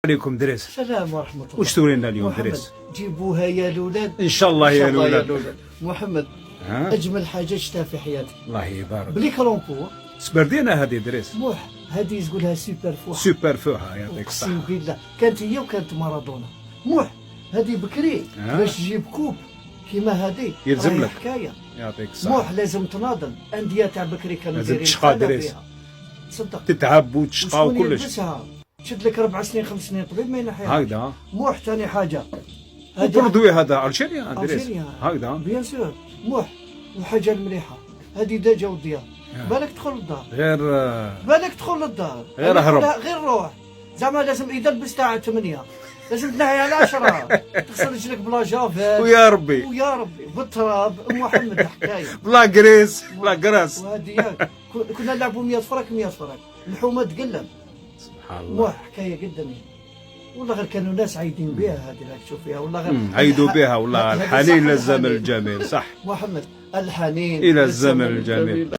عليكم دريس. السلام ورحمة الله. واش تورينا اليوم دريس؟ جيبوها يا الولاد ان شاء الله يا الولاد. محمد اجمل حاجه شفتها في حياتي. الله يبارك. بلي كرونبور سبردينا هذه دريس. موح هذه تقولها سوبر فوح. سوبر فوها يعطيك الصحة. اقسم بالله كانت هي وكانت مارادونا. موح هذه بكري باش تجيب كوب كيما هذه يلزم لك حكايه. يعطيك الصحة. موح لازم تناضل. انديه تاع بكري كانوا لازم تشقى دريس. تصدق تتعب وتشقى وكلش. شد لك 4 سنين 5 سنين طبيب ما ينحيها. هكذا. موح ثاني حاجه البرودوي هذا الجيريان دريس. هكذا بيان سور. موح وحاجه المليحه هذه دجا وديها. بالك تدخل للدار بالك تدخل للدار غير هرب غير روح زعما لازم اذا لبست تاع 8 لازم تنهي على 10 تغسل رجلك بلا جافيل ويا ربي ويا ربي بالتراب. محمد الحكايه بلا كريس بلا كراس. وهذه كنا نلعبوا 100 فرق 100 فرق الحومه تقلب. سبحان الله. موح حكايه قدامي والله غير كانوا ناس عايدين بها هذه اللي تشوف فيها والله غير عيدوا بها والله. الحنين للزمن الجميل صح. محمد الحنين الى الزمن الجميل.